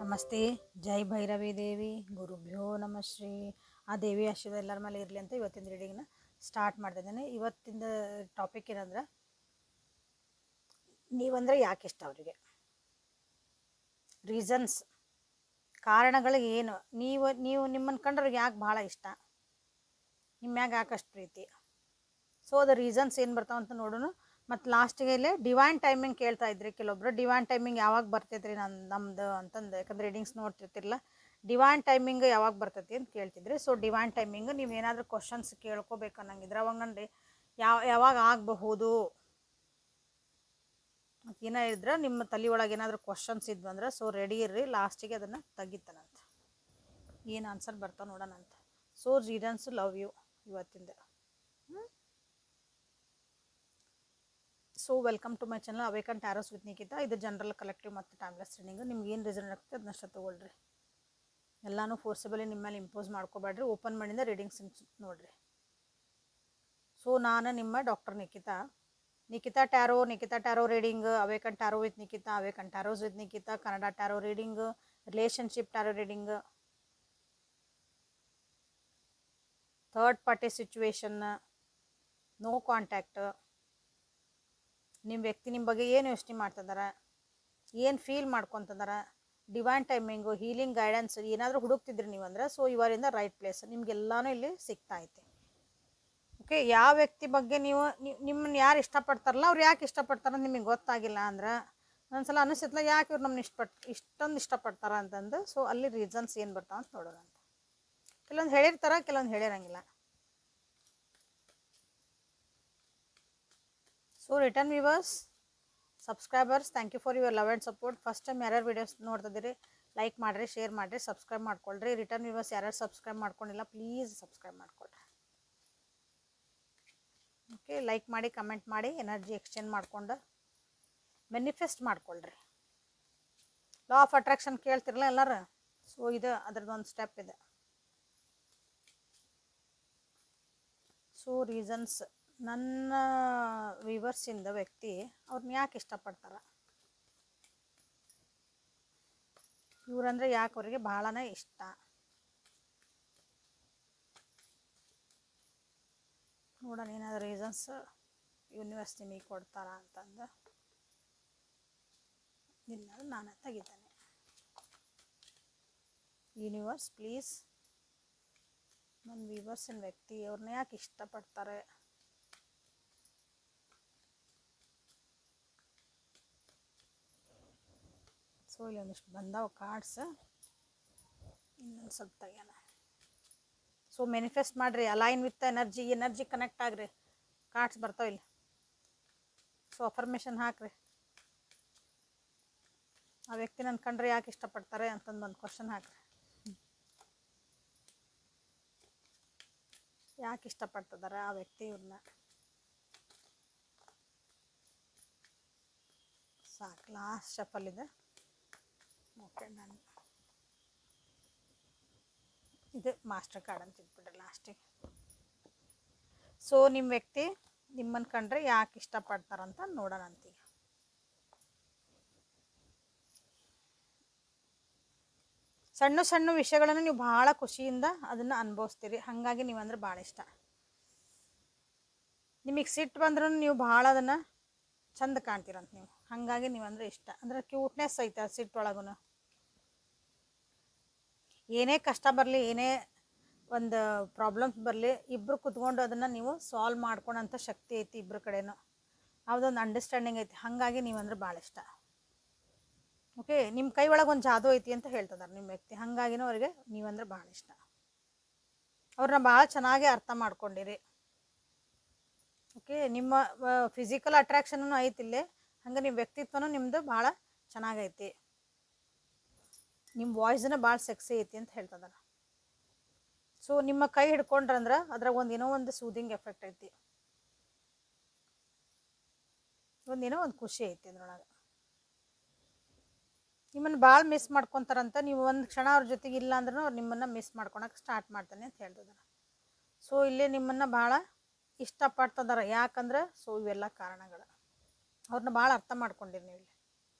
ನಮಸ್ತೆ. ಜೈ ಭೈರವಿ ದೇವಿ. ಗುರುಭ್ಯೋ ನಮಃ ಶ್ರೀ. ಆ ದೇವಿ ಆಶೀರ್ವಾದ ಎಲ್ಲರ ಮೇಲೆ ಇರಲಿ ಅಂತ ಇವತ್ತಿನ ರೀಡಿಂಗ್ನ ಸ್ಟಾರ್ಟ್ ಮಾಡ್ತಿದ್ದೇನೆ. ಇವತ್ತಿನ ಟಾಪಿಕ್ ಏನಂದ್ರೆ, ನೀವಂದರೆ ಯಾಕೆ ಇಷ್ಟ ಅವರಿಗೆ, ರೀಸನ್ಸ್, ಕಾರಣಗಳು ಏನು, ನೀವು ನಿಮ್ಮನ್ನು ಕಂಡ್ರಿಗೆ ಯಾಕೆ ಭಾಳ ಇಷ್ಟ, ನಿಮ್ಮ ಮ್ಯಾಗ ಯಾಕಷ್ಟು ಪ್ರೀತಿ. ಸೊ ಅದು ರೀಸನ್ಸ್ ಏನು ಬರ್ತಾವಂತ ನೋಡೋಣ. ಮತ್ತು ಲಾಸ್ಟಿಗೆ ಇಲ್ಲಿ ಡಿವೈನ್ ಟೈಮಿಂಗ್ ಕೇಳ್ತಾ ಇದ್ರಿ ಕೆಲವೊಬ್ರು. ಡಿವೈನ್ ಟೈಮಿಂಗ್ ಯಾವಾಗ ಬರ್ತೈತ್ರಿ ನಮ್ದು ಅಂತಂದು, ಯಾಕಂದ್ರೆ ರೀಡಿಂಗ್ಸ್ ನೋಡ್ತಿರ್ತಿರಲ್ಲ, ಡಿವೈನ್ ಟೈಮಿಂಗ್ ಯಾವಾಗ ಬರ್ತೈತಿ ಅಂತ ಕೇಳ್ತಿದ್ರಿ. ಸೊ ಡಿವೈನ್ ಟೈಮಿಂಗ್ ನೀವು ಏನಾದರೂ ಕ್ವಶನ್ಸ್ ಕೇಳ್ಕೊಬೇಕು ಅನ್ನಂಗಿದ್ರೆ ಅವಾಗಂದ್ರೆ ಯಾವಾಗ ಆಗಬಹುದು ಮತ್ತು ಏನೋ ಇದ್ರೆ ನಿಮ್ಮ ತಲೆ ಒಳಗೆ ಏನಾದರೂ ಕ್ವಶನ್ಸ್ ಇದ್ವು ಅಂದ್ರೆ ಸೊ ರೆಡಿ ಇರ್ರಿ, ಲಾಸ್ಟಿಗೆ ಅದನ್ನು ತೆಗಿತಾನಂತ. ಏನು ಆನ್ಸರ್ ಬರ್ತಾವೆ ನೋಡೋಣಂತ. ಸೊ ರೀಡನ್ಸ್ ಲವ್ ಯು ಇವತ್ತಿಂದ. So welcome to my channel awaken tarots with Nikita. ಇದು ಜನರಲ್, ಕಲೆಕ್ಟಿವ್ ಮತ್ತು ಟೈಮ್ಲೆಸ್ ರೀಡಿಂಗ್. ನಿಮ್ಗೆ ಏನು ರೀಸನ್ ಆಗ್ತದೆ ಅದನ್ನಷ್ಟು ತೊಗೊಳ್ರಿ. ಎಲ್ಲನೂ ಫೋರ್ಸಬಲಿ ನಿಮ್ಮ ಮೇಲೆ ಇಂಪೋಸ್ ಮಾಡ್ಕೋಬೇಡ್ರಿ. ಓಪನ್ ಮಾಡಿಂದ ರೀಡಿಂಗ್ಸ್ ನೋಡ್ರಿ. ಸೊ ನಾನು ನಿಮ್ಮ doctor Nikita tarot reading, awaken tarot with Nikita, awaken tarots with Nikita, Kannada tarot reading, relationship tarot reading, third party situation, no contact, ನಿಮ್ಮ ವ್ಯಕ್ತಿ ನಿಮ್ಮ ಬಗ್ಗೆ ಏನು ಯೋಚನೆ ಮಾಡ್ತಿದ್ದಾರೆ, ಏನು ಫೀಲ್ ಮಾಡ್ಕೊತಿದಾರ, ಡಿವೈನ್ ಟೈಮಿಂಗು, ಹೀಲಿಂಗ್ ಗೈಡೆನ್ಸ್ ಏನಾದರೂ ಹುಡುಕ್ತಿದ್ರಿ ನೀವಂದ್ರೆ ಸೊ ಇವರಿಂದ ರೈಟ್ ಪ್ಲೇಸ್ ನಿಮ್ಗೆಲ್ಲಾನು ಇಲ್ಲಿ ಸಿಗ್ತಾ ಐತೆ. ಓಕೆ, ಯಾವ ವ್ಯಕ್ತಿ ಬಗ್ಗೆ ನಿಮ್ಮನ್ನು ಯಾರು ಇಷ್ಟಪಡ್ತಾರಲ್ಲ ಅವ್ರು ಯಾಕೆ ಇಷ್ಟಪಡ್ತಾರಂತ ನಿಮಗೆ ಗೊತ್ತಾಗಿಲ್ಲ ಅಂದ್ರೆ ಒಂದ್ಸಲ ಅನಿಸುತ್ತಲ್ಲ, ಯಾಕೆ ಇವ್ರು ನಮ್ಮನ್ನ ಇಷ್ಟೊಂದು ಇಷ್ಟಪಡ್ತಾರ ಅಂತಂದು. ಸೊ ಅಲ್ಲಿ ರೀಸನ್ಸ್ ಏನು ಬರ್ತಾವ ಅಂತ ನೋಡೋಣ ಅಂತ. ಕೆಲವೊಂದು ಹೇಳಿರ್ತಾರ, ಕೆಲವೊಂದು ಹೇಳಿರಂಗಿಲ್ಲ. So return viewers, subscribers, thank you for your love and support. First time ಯಾರ್ಯಾರು ವೀಡಿಯೋಸ್ ನೋಡ್ತಿದ್ದೀರಿ ಲೈಕ್ ಮಾಡಿರಿ, ಶೇರ್ ಮಾಡಿರಿ, ಸಬ್ಸ್ಕ್ರೈಬ್ ಮಾಡ್ಕೊಳ್ರಿ. ರಿಟರ್ನ್ ವ್ಯೂವರ್ಸ್ ಯಾರ್ಯಾರು ಸಬ್ಸ್ಕ್ರೈಬ್ ಮಾಡ್ಕೊಂಡಿಲ್ಲ ಪ್ಲೀಸ್ ಸಬ್ಸ್ಕ್ರೈಬ್ ಮಾಡ್ಕೊಳ್ರಿ. ಓಕೆ, ಲೈಕ್ ಮಾಡಿ, ಕಮೆಂಟ್ ಮಾಡಿ, ಎನರ್ಜಿ ಎಕ್ಸ್ಚೇಂಜ್ ಮಾಡ್ಕೊಂಡು ಮ್ಯಾನಿಫೆಸ್ಟ್ ಮಾಡ್ಕೊಳ್ರಿ. ಲಾ ಆಫ್ ಅಟ್ರಾಕ್ಷನ್ ಕೇಳ್ತಿರಲ್ಲ ಎಲ್ಲರೂ, ಸೊ ಇದು ಅದ್ರದ್ದೊಂದು ಸ್ಟೆಪ್ ಇದೆ. ಸೊ ರೀಸನ್ಸ್, ನನ್ನ ವ್ಯೂವರ್ಸಿಂದ ವ್ಯಕ್ತಿ ಅವ್ರನ್ನ ಯಾಕೆ ಇಷ್ಟಪಡ್ತಾರ, ಇವ್ರಂದ್ರೆ ಯಾಕೆ ಅವರಿಗೆ ಭಾಳನೇ ಇಷ್ಟ, ನೋಡೋಣ ಏನಾದರೂ ರೀಸನ್ಸ್ ಯೂನಿವರ್ಸ್ ನಿಮಗೆ ಕೊಡ್ತಾರ ಅಂತಂದು. ಇಲ್ಲ ನಾನು ತೆಗಿತೇನೆ. ಯೂನಿವರ್ಸ್ ಪ್ಲೀಸ್, ನನ್ನ ವ್ಯೂವರ್ಸಿನ ವ್ಯಕ್ತಿ ಅವ್ರನ್ನ ಯಾಕೆ ಇಷ್ಟಪಡ್ತಾರೆ, ಸೊ ಇಲ್ಲಿ ಒಂದಿಷ್ಟು ಬಂದಾವ ಕಾರ್ಡ್ಸ್, ಇನ್ನೊಂದು ಸ್ವಲ್ಪ ತೆಗ್ಯಾನ. ಸೊ ಮ್ಯಾನಿಫೆಸ್ಟ್ ಮಾಡಿರಿ, align with energy connect agri. Cards ಬರ್ತಾವ ಇಲ್ಲಿ. ಸೊ ಅಫರ್ಮೇಷನ್ ಹಾಕ್ರಿ. ಆ ವ್ಯಕ್ತಿ ನನ್ನ ಕಂಡ್ರೆ ಯಾಕೆ ಇಷ್ಟಪಡ್ತಾರೆ ಅಂತಂದು ಒಂದು ಕ್ವಶನ್ ಹಾಕ್ರಿ. ಯಾಕೆ ಇಷ್ಟಪಡ್ತಿದ್ದಾರೆ ಆ ವ್ಯಕ್ತಿ ಇವ್ರನ್ನ. ಸಾಕು, ಲಾಸ್ಟ್ ಶಫಲ್ ಇದೆ. ಓಕೆ, ನಾನು ಇದು ಮಾಸ್ಟರ್ ಕಾರ್ಡ್ ಅಂತ ಇಟ್ಬಿಟ್ರೆ ಲಾಸ್ಟಿಗೆ. ಸೊ ನಿಮ್ಮ ವ್ಯಕ್ತಿ ನಿಮ್ಮನ್ನು ಕಂಡ್ರೆ ಯಾಕೆ ಇಷ್ಟಪಡ್ತಾರಂತ ನೋಡೋಣ ಅಂತೀಗ. ಸಣ್ಣ ಸಣ್ಣ ವಿಷಯಗಳನ್ನು ನೀವು ಭಾಳ ಖುಷಿಯಿಂದ ಅದನ್ನು ಅನುಭವಿಸ್ತೀರಿ, ಹಾಗಾಗಿ ನೀವಂದ್ರೆ ಭಾಳ ಇಷ್ಟ. ನಿಮಗೆ ಸಿಟ್ಟು ಬಂದ್ರೂ ನೀವು ಭಾಳ ಅದನ್ನು ಚಂದ ಕಾಣ್ತೀರಂತ ನೀವು, ಹಾಗಾಗಿ ನೀವಂದ್ರೆ ಇಷ್ಟ. ಅಂದ್ರೆ ಕ್ಯೂಟ್ನೆಸ್ ಐತೆ ಆ ಸಿಟ್ಟೊಳಗೂ. ಏನೇ ಕಷ್ಟ ಬರಲಿ, ಏನೇ ಒಂದು ಪ್ರಾಬ್ಲಮ್ಸ್ ಬರಲಿ, ಇಬ್ಬರು ಕುತ್ಕೊಂಡು ಅದನ್ನು ನೀವು ಸಾಲ್ವ್ ಮಾಡ್ಕೊಳೋಂಥ ಶಕ್ತಿ ಐತಿ ಇಬ್ಬರ ಕಡೆನೂ. ಯಾವುದೊಂದು ಅಂಡರ್ಸ್ಟ್ಯಾಂಡಿಂಗ್ ಐತಿ, ಹಾಗಾಗಿ ನೀವಂದ್ರೆ ಭಾಳ ಇಷ್ಟ. ಓಕೆ, ನಿಮ್ಮ ಕೈ ಒಳಗೆ ಒಂದು ಜಾದು ಐತಿ ಅಂತ ಹೇಳ್ತಿದ್ದಾರೆ ನಿಮ್ಮ ವ್ಯಕ್ತಿ, ಹಾಗಾಗಿನೂ ಅವ್ರಿಗೆ ನೀವಂದ್ರೆ ಭಾಳ ಇಷ್ಟ. ಅವ್ರನ್ನ ಭಾಳ ಚೆನ್ನಾಗಿ ಅರ್ಥ ಮಾಡ್ಕೊಂಡಿರಿ. ಓಕೆ, ನಿಮ್ಮ ಫಿಸಿಕಲ್ ಅಟ್ರಾಕ್ಷನೂ ಐತಿ ಇಲ್ಲೇ, ಹಂಗೆ ನಿಮ್ಮ ವ್ಯಕ್ತಿತ್ವನೂ ನಿಮ್ಮದು ಭಾಳ ಚೆನ್ನಾಗೈತಿ. ನಿಮ್ಮ ವಾಯ್ಸನ್ನ ಭಾಳ ಸೆಕ್ಸಿ ಐತಿ ಅಂತ ಹೇಳ್ತಿದ್ದಾರೆ. ಸೊ ನಿಮ್ಮ ಕೈ ಹಿಡ್ಕೊಂಡ್ರಂದ್ರೆ ಅದ್ರಾಗ ಏನೋ ಒಂದು ಸೂದಿಂಗ್ ಎಫೆಕ್ಟ್ ಐತಿ, ಏನೋ ಒಂದು ಖುಷಿ ಐತಿ ಅದ್ರೊಳಗೆ. ನಿಮ್ಮನ್ನು ಭಾಳ ಮಿಸ್ ಮಾಡ್ಕೊತಾರಂತ. ನೀವು ಒಂದು ಕ್ಷಣ ಅವ್ರ ಜೊತೆಗೆ ಇಲ್ಲ ಅಂದ್ರೂ ಅವ್ರು ನಿಮ್ಮನ್ನು ಮಿಸ್ ಮಾಡ್ಕೊಳಕ್ಕೆ ಸ್ಟಾರ್ಟ್ ಮಾಡ್ತಾನೆ ಅಂತ ಹೇಳ್ತಿದ್ದಾರೆ. ಸೊ ಇಲ್ಲಿ ನಿಮ್ಮನ್ನು ಭಾಳ ಇಷ್ಟಪಡ್ತಿದ್ದಾರೆ. ಯಾಕಂದ್ರೆ ಸೊ ಇವೆಲ್ಲ ಕಾರಣಗಳು, ಅವ್ರನ್ನ ಭಾಳ ಅರ್ಥ ಮಾಡ್ಕೊಂಡಿರಿ ನೀವು. ಇಲ್ಲಿ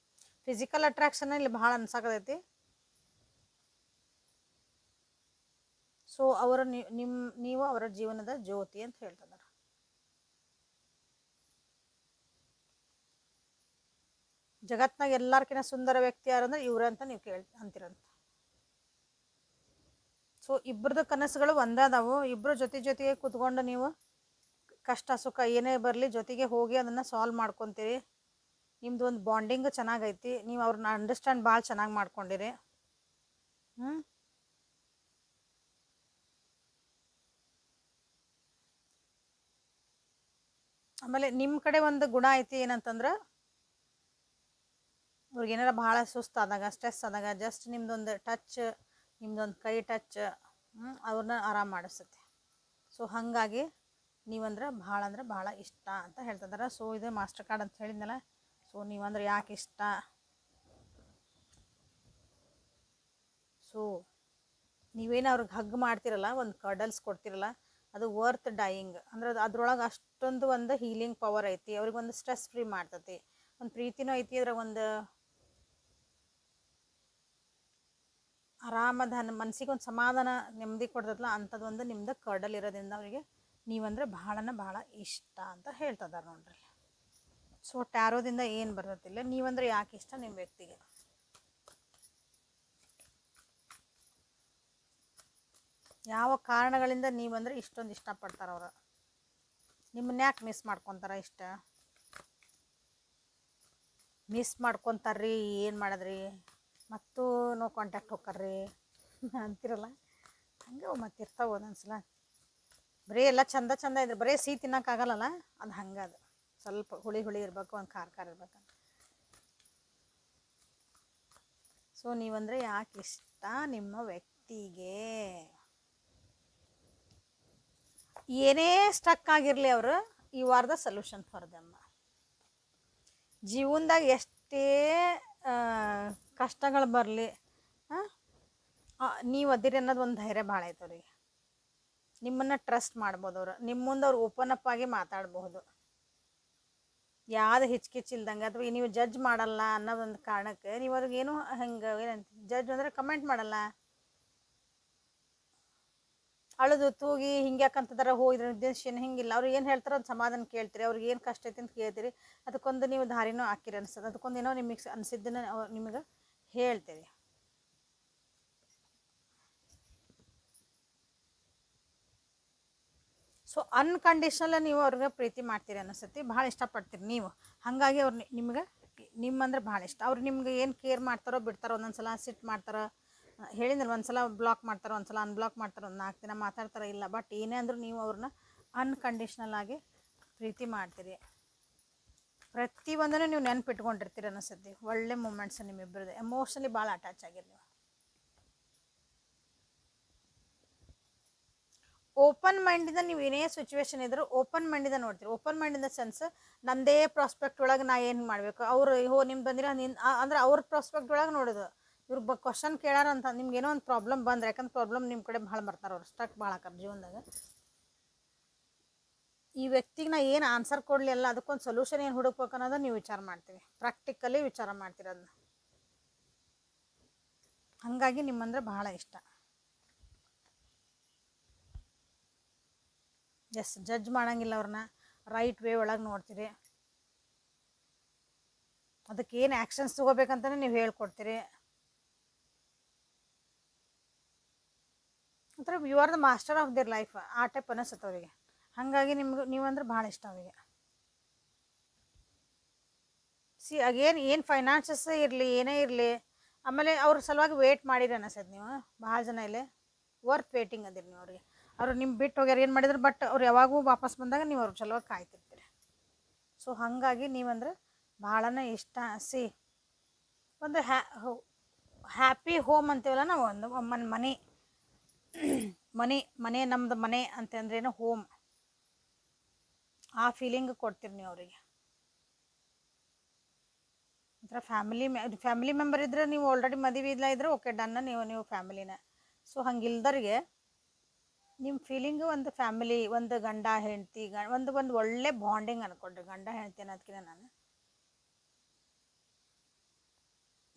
ಫಿಸಿಕಲ್ ಅಟ್ರಾಕ್ಷನ್ ಇಲ್ಲಿ ಭಾಳ ಅನ್ಸಾಕತೈತಿ. ಸೊ ಅವರ ನೀವು ಅವರ ಜೀವನದ ಜ್ಯೋತಿ ಅಂತ ಹೇಳ್ತಿದ್ದಾರೆ. ಜಗತ್ನಾಗ ಎಲ್ಲಾರ್ಕಿನ್ನ ಸುಂದರ ವ್ಯಕ್ತಿ ಯಾರಂದ್ರೆ ಇವ್ರಂತ ನೀವು ಅಂತೀರಂತ. ಸೊ ಇಬ್ಬರದು ಕನಸುಗಳು ಒಂದೇ ಅದಾವು. ಇಬ್ಬರು ಜೊತೆಗೆ ಕೂತ್ಕೊಂಡು ನೀವು ಕಷ್ಟ ಸುಖ ಏನೇ ಬರಲಿ ಜೊತೆಗೆ ಹೋಗಿ ಅದನ್ನು ಸಾಲ್ವ್ ಮಾಡ್ಕೊತೀರಿ. ನಿಮ್ದು ಒಂದು ಬಾಂಡಿಂಗ್ ಚೆನ್ನಾಗೈತಿ. ನೀವು ಅವ್ರನ್ನ ಅಂಡರ್ಸ್ಟ್ಯಾಂಡ್ ಭಾಳ ಚೆನ್ನಾಗಿ ಮಾಡ್ಕೊಂಡಿರಿ. ಆಮೇಲೆ ನಿಮ್ಮ ಕಡೆ ಒಂದು ಗುಣ ಐತಿ ಏನಂತಂದ್ರೆ, ಅವ್ರಿಗೆ ಏನಾರ ಭಾಳ ಸುಸ್ತಾದಾಗ ಸ್ಟ್ರೆಸ್ ಆದಾಗ ಜಸ್ಟ್ ನಿಮ್ದೊಂದು ಟಚ್, ನಿಮ್ದೊಂದು ಕೈ ಟಚ್ ಅವ್ರನ್ನ ಆರಾಮ ಮಾಡಿಸ್ತೈತಿ. ಸೊ ಹಾಗಾಗಿ ನೀವಂದ್ರೆ ಭಾಳ ಇಷ್ಟ ಅಂತ ಹೇಳ್ತಿದ್ದಾರೆ. ಸೊ ಇದು ಮಾಸ್ಟರ್ ಕಾರ್ಡ್ ಅಂತ ಹೇಳಿದ್ನಲ್ಲ. ಸೊ ನೀವಂದ್ರೆ ಯಾಕೆ ಇಷ್ಟ? ಸೊ ನೀವೇನು ಅವ್ರಿಗೆ ಹಗ್ ಮಾಡ್ತಿರಲ್ಲ, ಒಂದು ಕರ್ಡಲ್ಸ್ ಕೊಡ್ತಿರಲ್ಲ, ಅದು ವರ್ತ್ ಡೈಯಿಂಗ್ ಅಂದ್ರೆ ಅದ್ರೊಳಗೆ ಅಷ್ಟೊಂದು ಒಂದು ಹೀಲಿಂಗ್ ಪವರ್ ಐತಿ. ಅವ್ರಿಗೆ ಒಂದು ಸ್ಟ್ರೆಸ್ ಫ್ರೀ ಮಾಡ್ತೈತಿ, ಒಂದು ಪ್ರೀತಿನೂ ಐತಿ, ಅದ್ರಾಗ ಒಂದು ಆರಾಮದ ಮನಸ್ಸಿಗೆ ಒಂದು ಸಮಾಧಾನ ನೆಮ್ಮದಿ ಕೊಡ್ತದಲ್ಲ ಅಂಥದ್ದೊಂದು ನಿಮ್ದು ಕರ್ಡಲ್ ಇರೋದ್ರಿಂದ ಅವರಿಗೆ ನೀವಂದ್ರೆ ಭಾಳ ಇಷ್ಟ ಅಂತ ಹೇಳ್ತಿದ್ದಾರೆ ನೋಡ್ರಿ. ಸೊ ಟ್ಯಾರೋದಿಂದ ಏನು ಬರ್ತತಿಲ್ಲ, ನೀವಂದ್ರೆ ಯಾಕೆ ಇಷ್ಟ ನಿಮ್ಮ ವ್ಯಕ್ತಿಗೆ? ಯಾವ ಕಾರಣಗಳಿಂದ ನೀವಂದ್ರೆ ಇಷ್ಟೊಂದು ಇಷ್ಟಪಡ್ತಾರೆ ಅವರು? ನಿಮ್ಮನ್ನ ಯಾಕೆ ಮಿಸ್ ಮಾಡ್ಕೊತಾರ? ಇಷ್ಟ ಮಿಸ್ ಮಾಡ್ಕೊತಾರ್ರಿ, ಏನು ಮಾಡಿದ್ರಿ ಮತ್ತು ನೋ ಕಾಂಟ್ಯಾಕ್ಟ್ ಹೋಗ್ಕರ್ರಿ ಅಂತಿರಲ್ಲ, ಹಂಗೆ ಮತ್ತೆ ಇರ್ತಾವೆ ಒಂದೊಂದ್ಸಲ. ಬರೀ ಎಲ್ಲ ಚಂದ ಇದ್ರೆ ಬರೀ ಸಿಹಿ ತಿನ್ನೋಕ್ಕಾಗಲ್ಲಲ್ಲ, ಅದು ಹಂಗೆ. ಅದು ಸ್ವಲ್ಪ ಹುಳಿ ಇರಬೇಕು, ಒಂದು ಖಾರ ಇರ್ಬೇಕಂತ. ಸೊ ನೀವಂದ್ರೆ ಯಾಕೆ ಇಷ್ಟ ನಿಮ್ಮ ವ್ಯಕ್ತಿಗೆ? ಏನೇ ಸ್ಟಕ್ ಆಗಿರಲಿ ಅವರು, you are the solution for them. ಜೀವನದಾಗ ಎಷ್ಟೇ ಕಷ್ಟಗಳು ಬರಲಿ, ನೀವು ಅದಿರಿ ಅನ್ನೋದು ಒಂದು ಧೈರ್ಯ ಭಾಳ ಐತೆ ಅವ್ರಿಗೆ. ನಿಮ್ಮನ್ನು ಟ್ರಸ್ಟ್ ಮಾಡ್ಬೋದು ಅವರು. ನಿಮ್ಮ ಮುಂದೆ ಅವ್ರು ಓಪನ್ ಅಪ್ ಆಗಿ ಮಾತಾಡಬಹುದು, ಯಾವ್ದು ಹಿಚ್ಕಿಚ್ಚಿಲ್ದಂಗೆ. ಅಥವಾ ನೀವು ಜಡ್ಜ್ ಮಾಡಲ್ಲ ಅನ್ನೋದೊಂದು ಕಾರಣಕ್ಕೆ ನೀವು ಅವ್ರಿಗೇನು ಹಂಗೆ ಏನಂತ ಜಡ್ಜ್ ಅಂದರೆ ಕಮೆಂಟ್ ಮಾಡಲ್ಲ. ಅಳದು ತೂಗಿ ಹಿಂಗೆ ಯಾಕಂತದಾರ ಇದ್ರ ಉದ್ದೇಶ ಹಿಂಗಿಲ್ಲ, ಅವ್ರು ಏನು ಹೇಳ್ತಾರೋ ಅದು ಸಮಾಧಾನ ಕೇಳ್ತೀರಿ. ಅವ್ರಿಗೆ ಏನು ಕಷ್ಟ ಐತಿ ಅಂತ ಕೇಳ್ತೀರಿ. ಅದಕ್ಕೊಂದು ನೀವು ದಾರಿನೂ ಹಾಕಿರಿ ಅನ್ಸತ್ತೆ. ಅದಕ್ಕೊಂದು ಏನೋ ನಿಮಗೆ ಅನಿಸಿದ್ದನ್ನು ನಿಮಗೆ ಹೇಳ್ತೀರಿ. ಸೊ ಅನ್ಕಂಡೀಷ್ನಲ್ ನೀವು ಅವ್ರಿಗೆ ಪ್ರೀತಿ ಮಾಡ್ತೀರಿ ಅನಿಸ್ತತಿ, ಭಾಳ ಇಷ್ಟಪಡ್ತೀರಿ ನೀವು. ಹಾಗಾಗಿ ಅವ್ರು ನಿಮ್ಗೆ ನಿಮ್ಮಂದ್ರೆ ಭಾಳ ಇಷ್ಟ. ಅವ್ರು ನಿಮ್ಗೆ ಏನು ಕೇರ್ ಮಾಡ್ತಾರೋ ಬಿಡ್ತಾರೋ, ಒಂದೊಂದ್ಸಲ ಸಿಟ್ಟು ಮಾಡ್ತಾರೋ, ಹೇಳಿದ್ರೆ ಒಂದ್ಸಲ ಬ್ಲಾಕ್ ಮಾಡ್ತಾರೆ, ಒಂದ್ಸಲ ಅನ್ಬ್ಲಾಕ್ ಮಾಡ್ತಾರೆ, ಒಂದು 4 ದಿನ ಮಾತಾಡ್ತಾರೆ ಇಲ್ಲ. ಬಟ್ ಏನೇ ಅಂದರೂ ನೀವು ಅವ್ರನ್ನ ಅನ್ಕಂಡೀಷ್ನಲ್ ಆಗಿ ಪ್ರೀತಿ ಮಾಡ್ತೀರಿ. ಪ್ರತಿಯೊಂದನ್ನು ನೀವು ನೆನಪಿಟ್ಕೊಂಡಿರ್ತೀರಿ ಅನಿಸ್ತೈತಿ. ಒಳ್ಳೆ ಮೂಮೆಂಟ್ಸ್ ನಿಮ್ಮಿಬ್ಬರದ್ದು. ಎಮೋಷನಲಿ ಭಾಳ ಅಟ್ಯಾಚ್ ಆಗಿರಿ ನೀವು. ಓಪನ್ ಮೈಂಡಿಂದ ನೀವು ಏನೇ ಸಿಚುವೇಶನ್ ಇದ್ದರೂ ಓಪನ್ ಮೈಂಡಿಂದ ನೋಡ್ತೀರಿ. ಓಪನ್ ಮೈಂಡಿಂದ ಸೆನ್ಸ್ ನಮ್ಮದೇ ಪ್ರಾಸ್ಪೆಕ್ಟ್ ಒಳಗೆ ನಾ ಏನು ಮಾಡಬೇಕು, ಅವರು ನಿಮ್ದು ಬಂದಿರೋ ಅಂದ್ರೆ ಅವ್ರ ಪ್ರಾಸ್ಪೆಕ್ಟ್ ಒಳಗೆ ನೋಡೋದು. ಇವ್ರಿಗೆ ಕ್ವಶನ್ ಕೇಳಾರ ಅಂತ ನಿಮ್ಗೆ ಏನೋ ಒಂದು ಪ್ರಾಬ್ಲಮ್ ಬಂದ್ರೆ, ಯಾಕಂದ್ರೆ ಪ್ರಾಬ್ಲಮ್ ನಿಮ್ಮ ಕಡೆ ಭಾಳ ಬರ್ತಾರೆ ಅವ್ರು, ಸ್ಟಕ್ ಭಾಳ ಆಕಾರ ಜೀವನದಾಗ. ಈ ವ್ಯಕ್ತಿಗೆ ನಾ ಏನು ಆನ್ಸರ್ ಕೊಡಲಿ ಅಲ್ಲ, ಅದಕ್ಕೊಂದು ಸೊಲ್ಯೂಷನ್ ಏನು ಹುಡುಕ್ಬೇಕು ಅನ್ನೋದು ನೀವು ವಿಚಾರ ಮಾಡ್ತೀವಿ, ಪ್ರಾಕ್ಟಿಕಲಿ ವಿಚಾರ ಮಾಡ್ತೀರಿ ಅದನ್ನ. ಹಾಗಾಗಿ ನಿಮ್ಮಂದ್ರೆ ಭಾಳ ಇಷ್ಟ. ಜಡ್ಜ್ ಮಾಡಂಗಿಲ್ಲ ಅವ್ರನ್ನ, ರೈಟ್ ವೇ ಒಳಗೆ ನೋಡ್ತೀರಿ. ಅದಕ್ಕೆ ಏನು ಆ್ಯಕ್ಷನ್ಸ್ ತೊಗೋಬೇಕಂತಲೇ ನೀವು ಹೇಳ್ಕೊಡ್ತೀರಿ. ಒಂಥರ you are the master of their life ಆ ಟೈಪ್ ಅನಿಸುತ್ತೆ ಅವರಿಗೆ. ಹಾಗಾಗಿ ನೀವಂದ್ರೆ ಭಾಳ ಇಷ್ಟ ಅವರಿಗೆ. ಅಗೇನ್ ಏನು ಫೈನಾನ್ಸಸ್ ಇರಲಿ ಏನೇ ಇರಲಿ, ಆಮೇಲೆ ಅವ್ರ ಸಲುವಾಗಿ ವೇಟ್ ಮಾಡಿರಿ ಅನಿಸ್ತದೆ ನೀವು. ಭಾಳ ಜನ ಇಲ್ಲಿ ವರ್ತ್ ವೇಟಿಂಗ್ ಅದಿರಿ ನೀವು ಅವ್ರಿಗೆ. ಅವರು ನಿಮ್ಮ ಬಿಟ್ಟು ಹೋಗ್ಯಾರ ಏನು ಮಾಡಿದ್ರು, ಬಟ್ ಅವ್ರು ಯಾವಾಗೂ ವಾಪಸ್ ಬಂದಾಗ ನೀವು ಅವ್ರ ಸಲುವಾಗಿ ಕಾಯ್ತಿರ್ತೀರಿ. ಸೊ ಹಾಗಾಗಿ ನೀವಂದ್ರೆ ಭಾಳನೇ ಇಷ್ಟ. ಒಂದು ಹ್ಯಾಪಿ ಹೋಮ್ ಅಂತೀವಲ್ಲ ನಾವು, ಒಂದು ಮನೆ ನಮ್ಮದು ಮನೆ ಅಂತಂದ್ರೇನು ಹೋಮ್, ಆ ಫೀಲಿಂಗ್ ಕೊಡ್ತೀರಿ ನೀವು ಅವರಿಗೆ. ಒಂಥರ ಫ್ಯಾಮಿಲಿ ಮೆಂಬರ್ ಇದ್ದರೆ ನೀವು ಆಲ್ರೆಡಿ ಮದುವೆ ಇಲ್ಲ ಇದ್ರೆ ಓಕೆ ಡನ್ನ, ನೀವು ಫ್ಯಾಮಿಲಿನ. ಸೊ ಹಂಗಿಲ್ದರಿಗೆ ನಿಮ್ಮ ಫೀಲಿಂಗು ಒಂದು ಫ್ಯಾಮಿಲಿ, ಒಂದು ಗಂಡ ಹೆಂಡತಿ, ಒಂದು ಒಳ್ಳೆ ಬಾಂಡಿಂಗ್ ಅನ್ಕೊಂಡ್ರಿ. ಗಂಡ ಹೆಂಡತಿ ಅನ್ನೋದಕ್ಕಿಂತ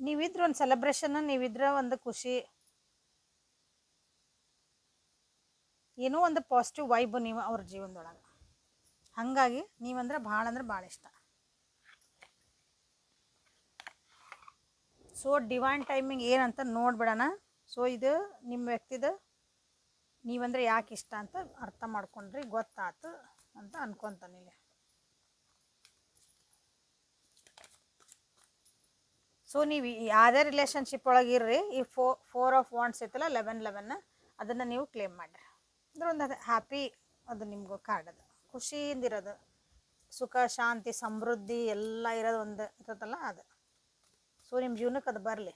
ನೀವಿದ್ರೆ ಒಂದು ಸೆಲೆಬ್ರೇಷನ್, ನೀವಿದ್ರೆ ಒಂದು ಖುಷಿ. ಏನೋ ಒಂದು ಪಾಸಿಟಿವ್ ವೈಬ್ ನೀವು ಅವ್ರ ಜೀವನದೊಳಗೆ. ಹಾಗಾಗಿ ನೀವಂದ್ರೆ ಭಾಳ ಇಷ್ಟ. ಸೊ ಡಿವೈನ್ ಟೈಮಿಂಗ್ ಏನಂತ ನೋಡ್ಬಿಡೋಣ. ಸೊ ಇದು ನಿಮ್ಮ ವ್ಯಕ್ತಿದು ನೀವಂದ್ರೆ ಯಾಕೆ ಇಷ್ಟ ಅಂತ ಅರ್ಥ ಮಾಡ್ಕೊಂಡ್ರಿ, ಗೊತ್ತಾಯ್ತು ಅಂತ ಅನ್ಕೊತಾನಿಲ್ಲ. ಸೊ ನೀವು ಯಾವುದೇ ರಿಲೇಷನ್ಶಿಪ್ ಒಳಗೆ ಇರ್ರಿ, ಈ 4 ಆಫ್ ವಾಂಡ್ಸ್ ಐತಲ್ಲ 11 ಅದನ್ನು ನೀವು ಕ್ಲೇಮ್ ಮಾಡಿರಿ ಅಂದ್ರೆ ಒಂದು ಹ್ಯಾಪಿ, ಅದು ನಿಮ್ಗೆ ಕಾರ್ಡ್, ಅದು ಖುಷಿಯಿಂದಿರೋದು, ಸುಖ ಶಾಂತಿ ಸಮೃದ್ಧಿ ಎಲ್ಲ ಇರೋದು ಒಂದು ಇರ್ತದಲ್ಲ ಅದು. ಸೊ ನಿಮ್ಮ ಜೀವನಕ್ಕೆ ಅದು ಬರಲಿ.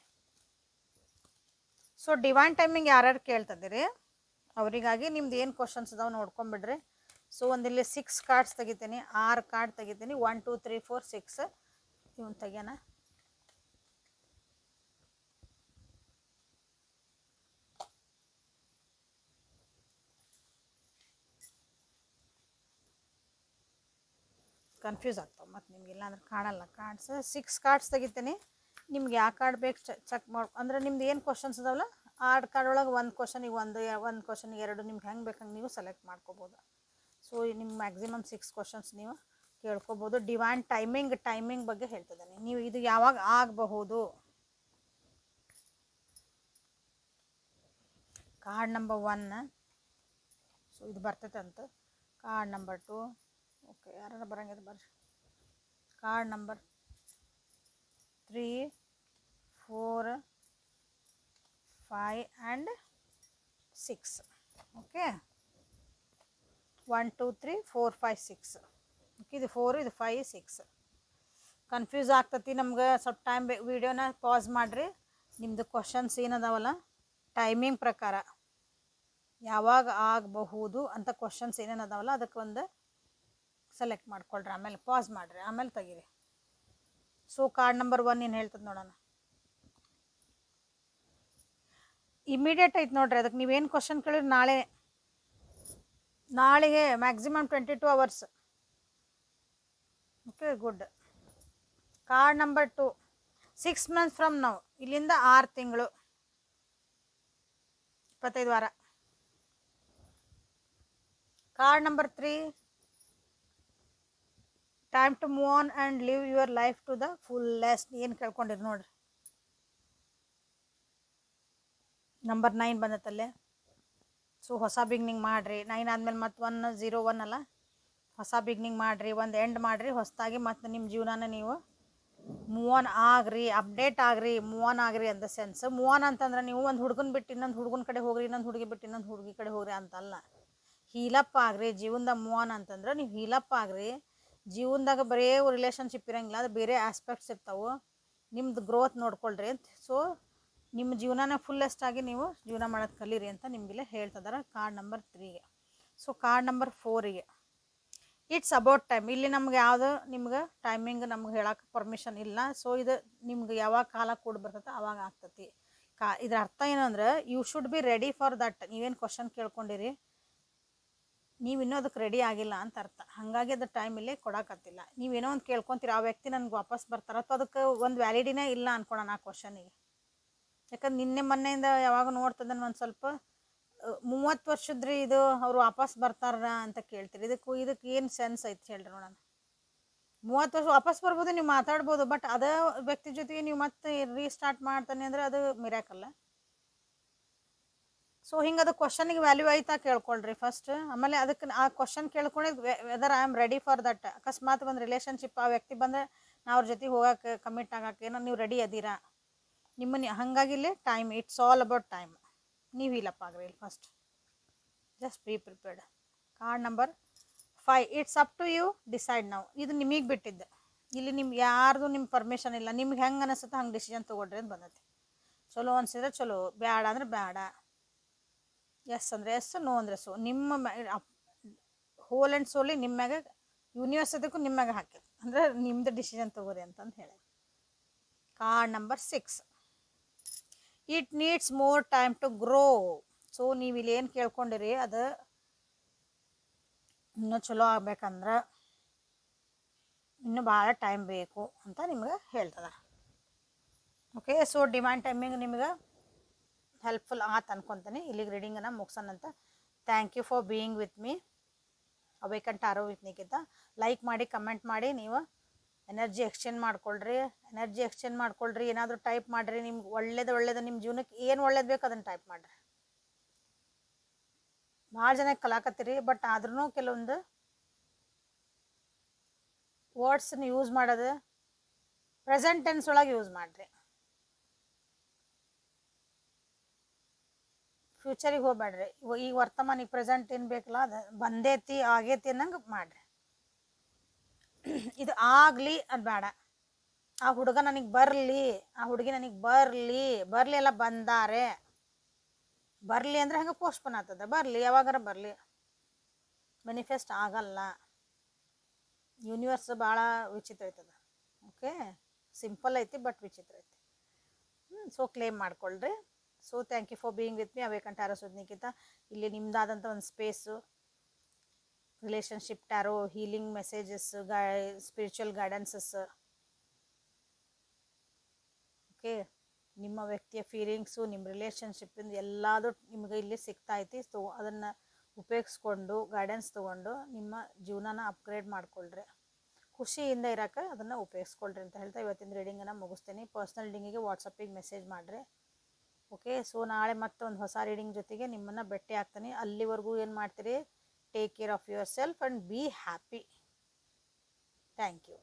ಸೊ ಡಿವೈನ್ ಟೈಮಿಂಗ್ ಯಾರ್ಯಾರು ಕೇಳ್ತದಿರಿ ಅವರಿಗಾಗಿ ನಿಮ್ದು ಏನು ಕ್ವಶನ್ಸ್ ಅದಾವೆ ನೋಡ್ಕೊಂಬಿಡ್ರಿ. ಸೊ ಒಂದಿಲ್ಲಿ 6 ಕಾರ್ಡ್ಸ್ ತೆಗಿತೀನಿ, 6 ಕಾರ್ಡ್ ತೆಗಿತೀನಿ. 1 2 3 4 6 ಇವನು ತೆಗ್ಯಾನ. ಕನ್ಫ್ಯೂಸ್ ಆಗ್ತಾವೆ ಮತ್ತು ನಿಮ್ಗೆ, ಇಲ್ಲಾಂದ್ರೆ ಕಾಣಲ್ಲ ಕಾರ್ಡ್ಸ್. 6 ಕಾರ್ಡ್ಸ್ ತೆಗಿತೀನಿ. ನಿಮ್ಗೆ ಯಾವ ಕಾರ್ಡ್ ಬೇಕು ಚೆಕ್ ಮಾಡಿ, ಅಂದ್ರೆ ನಿಮ್ದು ಏನು ಕ್ವಶನ್ಸ್ ಅದಾವಲ್ಲ 6 ಕಾರ್ಡ್ ಒಳಗೆ ಒಂದು ಕ್ವಶನಿಗೆ ಒಂದು ಕ್ವಶನಿಗೆ 2 ನಿಮ್ಗೆ ಹೆಂಗೆ ಬೇಕಂಗೆ ನೀವು ಸೆಲೆಕ್ಟ್ ಮಾಡ್ಕೋಬೋದು. ಸೊ ನಿಮ್ಮ ಮ್ಯಾಕ್ಸಿಮಮ್ 6 ಕ್ವಶನ್ಸ್ ನೀವು ಕೇಳ್ಕೊಬೋದು. ಡಿವೈನ್ ಟೈಮಿಂಗ್ ಬಗ್ಗೆ ಹೇಳ್ತಿದ್ದೀನಿ. ನೀವು ಇದು ಯಾವಾಗ ಆಗಬಹುದು. ಕಾರ್ಡ್ ನಂಬರ್ 1, ಸೊ ಇದು ಬರ್ತೈತೆ ಅಂತ. ಕಾರ್ಡ್ ನಂಬರ್ 2, ಓಕೆ ಯಾರು ಬರಂಗಿದೆ ಬರ್ರಿ. Card number 3 4 5 and 6. Okay 1 2 3 4 5 6. Okay ಇದು 4 ಇದು 5 6. ಕನ್ಫ್ಯೂಸ್ ಆಗ್ತತಿ ನಮ್ಗೆ. ಸ್ವಲ್ಪ ಟೈಮ್ ವಿಡಿಯೋನ ಪಾಸ್ ಮಾಡಿರಿ. ನಿಮ್ಮದು ಕ್ವಶನ್ಸ್ ಏನದಾವಲ್ಲ ಟೈಮಿಂಗ್ ಪ್ರಕಾರ ಯಾವಾಗ ಆಗಬಹುದು ಅಂತ ಕ್ವಶನ್ಸ್ ಏನೇನದಾವಲ್ಲ ಅದಕ್ಕೆ ಒಂದು ಸೆಲೆಕ್ಟ್ ಮಾಡ್ಕೊಳ್ರಿ. ಆಮೇಲೆ ಪಾಸ್ ಮಾಡಿರಿ, ಆಮೇಲೆ ತೆಗೀರಿ. ಸೊ ಕಾರ್ಡ್ ನಂಬರ್ 1 ಏನು ಹೇಳ್ತದೆ ನೋಡೋಣ. ಇಮಿಡಿಯೇಟ್ ಐತೆ ನೋಡ್ರಿ. ಅದಕ್ಕೆ ನೀವೇನು ಕ್ವಶನ್ ಕೇಳಿರಿ ನಾಳೆಗೆ maximum 22 hours. Okay good. Card number 2 6 months from now, ಇಲ್ಲಿಂದ 6 ತಿಂಗಳು 25 ವಾರ. Card number 3 time to move on and live your life to the fullest. ಏನು ಕೇಳ್ಕೊಂಡಿರಿ ನೋಡ್ರಿ. ನಂಬರ್ 9 ಬಂದತ್ತಲ್ಲೇ. ಸೊ ಹೊಸ ಬಿಗ್ನಿಂಗ್ ಮಾಡಿರಿ. 9 ಆದಮೇಲೆ ಮತ್ತು 1 0 1 ಅಲ್ಲ, ಹೊಸ ಬಿಗ್ನಿಂಗ್ ಮಾಡಿರಿ, ಒಂದು ಎಂಡ್ ಮಾಡಿರಿ ಹೊಸದಾಗಿ. ಮತ್ತು ನಿಮ್ಮ ಜೀವನನ ನೀವು ಮೂವ್ ಆನ್ ಆಗ್ರಿ, ಅಪ್ಡೇಟ್ ಆಗ್ರಿ, ಮೂವ್ ಆನ್ ಆಗ್ರಿ ಅಂತ ಸೆನ್ಸ್. ಮೂವ್ ಆನ್ ಅಂತಂದ್ರೆ ನೀವು ಒಂದು ಹುಡುಗನ ಬಿಟ್ಟು ಇನ್ನೊಂದು ಹುಡುಗನ ಕಡೆ ಹೋಗ್ರಿ, ಇನ್ನೊಂದು ಹುಡುಗಿ ಬಿಟ್ಟು ಇನ್ನೊಂದು ಹುಡುಗಿ ಕಡೆ ಹೋಗ್ರಿ ಅಂತಲ್ಲ. ಹೀಲಪ್ ಆಗ್ರಿ ಜೀವನದಾಗ. ಮೂವ್ ಆನ್ ಅಂತಂದ್ರೆ ನೀವು ಹೀಲಪ್ ಆಗ್ರಿ. ಜೀವನದಾಗ ಬರೀ ರಿಲೇಷನ್ಶಿಪ್ ಇರೋಂಗಿಲ್ಲ, ಅದು ಬೇರೆ ಆಸ್ಪೆಕ್ಟ್ಸ್ ಇರ್ತಾವೆ. ನಿಮ್ದು ಗ್ರೋತ್ ನೋಡ್ಕೊಳ್ರಿ ಅಂತ. ಸೊ ನಿಮ್ಮ ಜೀವನನ ಫುಲ್ಲೆಸ್ಟಾಗಿ ನೀವು ಜೀವನ ಮಾಡೋದು ಕಲೀರಿ ಅಂತ ನಿಮಗೆಲ್ಲ ಹೇಳ್ತಿದ್ದಾರೆ ಕಾರ್ಡ್ ನಂಬರ್ 3ಗೆ. ಸೊ ಕಾರ್ಡ್ ನಂಬರ್ 4ಗೆ ಇಟ್ಸ್ ಅಬೌಟ್ ಟೈಮ್. ಇಲ್ಲಿ ನಮ್ಗೆ ಯಾವುದು ನಿಮ್ಗೆ ಟೈಮಿಂಗ್ ನಮ್ಗೆ ಹೇಳೋಕೆ ಪರ್ಮಿಷನ್ ಇಲ್ಲ. ಸೊ ಇದು ನಿಮ್ಗೆ ಯಾವಾಗ ಕಾಲ ಕೂಡ ಬರ್ತೈತೆ ಆವಾಗ ಆಗ್ತತಿ. ಇದ್ರ ಅರ್ಥ ಏನು ಅಂದ್ರೆ you should be ready for that. ನೀವೇನು ಕ್ವಶನ್ ಕೇಳ್ಕೊಂಡಿರಿ ನೀವು ಇನ್ನೂ ಅದಕ್ಕೆ ರೆಡಿ ಆಗಿಲ್ಲ ಅಂತ ಅರ್ಥ. ಹಾಗಾಗಿ ಅದು ಟೈಮ್ ಇಲ್ಲೇ ಕೊಡೋಕತ್ತಿಲ್ಲ. ನೀವೇನೋ ಒಂದು ಕೇಳ್ಕೊತೀರಿ, ಆ ವ್ಯಕ್ತಿ ನನಗೆ ವಾಪಸ್ ಬರ್ತಾರೆ ಅಥವಾ ಅದಕ್ಕೆ ಒಂದು ವ್ಯಾಲಿಡಿನೇ ಇಲ್ಲ ಅನ್ಕೊಳೋಣ ಆ ಕ್ವಶನಿಗೆ. ಯಾಕಂದ್ರೆ ನಿನ್ನೆ ಮೊನ್ನೆಯಿಂದ ಯಾವಾಗ ನೋಡ್ತದೆ ಒಂದು ಸ್ವಲ್ಪ 30 ವರ್ಷದ್ರಿ ಇದು ಅವ್ರು ವಾಪಸ್ ಬರ್ತಾರ ಅಂತ ಕೇಳ್ತೀರಿ. ಇದಕ್ಕೆ ಏನು ಸೆನ್ಸ್ ಐತೆ ಹೇಳ್ರಿ ನೋಡೋಣ. 30 ವರ್ಷ ವಾಪಸ್ ಬರ್ಬೋದು, ನೀವು ಮಾತಾಡ್ಬೋದು, ಬಟ್ ಅದೇ ವ್ಯಕ್ತಿ ಜೊತೆಗೆ ನೀವು ಮತ್ತೆ ರೀಸ್ಟಾರ್ಟ್ ಮಾಡ್ತಾನೆ ಅಂದರೆ ಅದು ಮಿರಾಕಲ್ಲ. ಸೊ ಹಿಂಗೆ ಅದು ಕ್ವಶನಿಗೆ ವ್ಯಾಲ್ಯೂ ಐತಾ ಕೇಳ್ಕೊಳ್ರಿ ಫಸ್ಟ್. ಆಮೇಲೆ ಅದಕ್ಕೆ ಆ ಕ್ವಶನ್ ಕೇಳ್ಕೊಂಡಿದ್ದು whether I am ready for that. ಅಕಸ್ಮಾತ್ ಒಂದು ರಿಲೇಷನ್ಶಿಪ್ ಆ ವ್ಯಕ್ತಿ ಬಂದರೆ ನಾವು ಅವ್ರ ಜೊತೆ ಹೋಗಕ್ಕೆ ಕಮಿಟ್ ಆಗಕ್ಕೆ ಏನೋ ನೀವು ರೆಡಿ ಅದೀರಾ ನಿಮ್ಮನ್ನ. ಹಾಗಾಗಿ ಇಲ್ಲಿ time, it's all about time. ನೀವು ಇಲ್ಲಪ್ಪ ಆಗ್ರಿ ಇಲ್ಲಿ first. Just be prepared. Card number 5 it's up to you decide ನಾವು. ಇದು ನಿಮಗೆ ಬಿಟ್ಟಿದ್ದು. ಇಲ್ಲಿ ನಿಮ್ಗೆ ಯಾರ್ದು ನಿಮ್ಮ ಪರ್ಮಿಷನ್ ಇಲ್ಲ. ನಿಮ್ಗೆ ಹೆಂಗೆ ಅನಿಸುತ್ತೆ ಹಂಗೆ ಡಿಸಿಷನ್ ತೊಗೊಳ್ರಿ ಅಂತ ಬಂದೈತಿ. ಚಲೋ ಅನಿಸಿದ್ರೆ ಚಲೋ, ಬೇಡ ಅಂದ್ರೆ ಬೇಡ. ಎಸ್ ಅಂದರೆ ಎಸ್, ನೋ ಅಂದರೆ ಸೊ. ನಿಮ್ಮ ಹೋಲ್ ಆ್ಯಂಡ್ ಸೋಲಿ ನಿಮ್ಮ ಮ್ಯಾಗ, ಯೂನಿವರ್ಸಿಟಿಗೂ ನಿಮ್ಮ ಮ್ಯಾಗ ಹಾಕಿ ಅಂದರೆ ನಿಮ್ಮದು ಡಿಸಿಷನ್ ತೊಗೋರಿ ಅಂತಂದು ಹೇಳಿ. Card number 6 it needs more time to grow. So ನೀವು ಇಲ್ಲಿ ಏನು ಕೇಳ್ಕೊಂಡಿರಿ ಅದು ಇನ್ನೂ ಚಲೋ ಆಗ್ಬೇಕಂದ್ರೆ ಇನ್ನೂ ಭಾಳ ಟೈಮ್ ಬೇಕು ಅಂತ ನಿಮ್ಗೆ ಹೇಳ್ತದ. ಓಕೆ, ಸೊ ಡಿವೈನ್ ಟೈಮಿಂಗ್ ನಿಮ್ಗೆ ಹೆಲ್ಪ್ಫುಲ್ ಆತ ಅನ್ಕೊತೀನಿ. ಇಲ್ಲಿಗೆ ರೀಡಿಂಗನ್ನು ಮುಗ್ಸೋಣಂತ. Thank you for being with me awaken tarot with Nikhita. Like ಮಾಡಿ, ಕಮೆಂಟ್ ಮಾಡಿ, ನೀವು ಎನರ್ಜಿ ಎಕ್ಸ್ಚೇಂಜ್ ಮಾಡ್ಕೊಳ್ರಿ. ಏನಾದರೂ ಟೈಪ್ ಮಾಡಿರಿ, ನಿಮ್ಗೆ ಒಳ್ಳೇದು ನಿಮ್ಮ ಜೀವನಕ್ಕೆ ಏನು ಒಳ್ಳೇದು ಬೇಕು ಅದನ್ನು ಟೈಪ್ ಮಾಡಿರಿ. ಭಾಳ ಜನ ಕಲಾಕತ್ತೀರಿ, ಬಟ್ ಆದ್ರೂ ಕೆಲವೊಂದು ವರ್ಡ್ಸನ್ನ ಯೂಸ್ ಮಾಡೋದು ಪ್ರೆಸೆಂಟ್ ಟೆನ್ಸ್ ಒಳಗೆ ಯೂಸ್ ಮಾಡಿರಿ. ಫ್ಯೂಚರಿಗೆ ಹೋಗ್ಬೇಡ್ರಿ. ಈಗ ವರ್ತಮಾನಿಗೆ ಪ್ರೆಸೆಂಟ್ ಏನು ಬೇಕಲ್ಲ ಅದು ಬಂದೈತಿ ಆಗೈತಿ ಅನ್ನಂಗೆ ಮಾಡಿರಿ. ಇದು ಆಗಲಿ ಅದು ಬೇಡ. ಆ ಹುಡುಗ ನನಗೆ ಬರಲಿ, ಆ ಹುಡುಗಿ ನನಗೆ ಬರಲಿ ಎಲ್ಲ ಬಂದಾರೆ. ಬರಲಿ ಅಂದರೆ ಹಂಗೆ ಪೋಸ್ಟ್ಪೋನ್ ಆಗ್ತದೆ. ಬರಲಿ, ಯಾವಾಗಾರ ಬರಲಿ. ಮ್ಯಾನಿಫೆಸ್ಟ್ ಆಗಲ್ಲ. ಯೂನಿವರ್ಸ್ ಭಾಳ ವಿಚಿತ್ರ ಐತದ. ಓಕೆ, ಸಿಂಪಲ್ ಐತಿ ಬಟ್ ವಿಚಿತ್ರ ಐತಿ. ಸೊ ಕ್ಲೇಮ್ ಮಾಡ್ಕೊಳ್ರಿ. So thank you for being with me awaken tarot with Nikhita. ಇಲ್ಲಿ ನಿಮ್ದಾದಂಥ ಒಂದು space, relationship tarot, healing messages, spiritual guidances. Okay, ನಿಮ್ಮ ವ್ಯಕ್ತಿಯ ಫೀಲಿಂಗ್ಸು, ನಿಮ್ಮ ರಿಲೇಷನ್ಶಿಪ್ಪಿಂದ ಎಲ್ಲದೂ ನಿಮಗೆ ಇಲ್ಲಿ ಸಿಗ್ತಾ ಐತಿ. ಸೊ ಅದನ್ನು ಉಪಯೋಗಿಸ್ಕೊಂಡು ಗೈಡೆನ್ಸ್ ತೊಗೊಂಡು ನಿಮ್ಮ ಜೀವನನ ಅಪ್ಗ್ರೇಡ್ ಮಾಡ್ಕೊಳ್ರಿ. ಖುಷಿಯಿಂದ ಇರೋಕೆ ಅದನ್ನು ಉಪಯೋಗಿಸ್ಕೊಳ್ರಿ ಅಂತ ಹೇಳ್ತಾ ಇವತ್ತಿನ ರೀಡಿಂಗನ್ನು ಮುಗಿಸ್ತೀನಿ. ಪರ್ಸ್ನಲ್ ರೀಡಿಂಗಿಗೆ ವಾಟ್ಸಪ್ಪಿಗೆ ಮೆಸೇಜ್ ಮಾಡಿರಿ. ಓಕೆ, ಸೊ ನಾಳೆ ಮತ್ತೊಂದು ಹೊಸ ರೀಡಿಂಗ್ ಜೊತೆಗೆ ನಿಮ್ಮನ್ನು ಭೇಟಿ ಆಗ್ತೀನಿ. ಅಲ್ಲಿವರೆಗೂ ಏನು ಮಾಡ್ತೀರಿ? Take care of yourself and be happy. Thank you.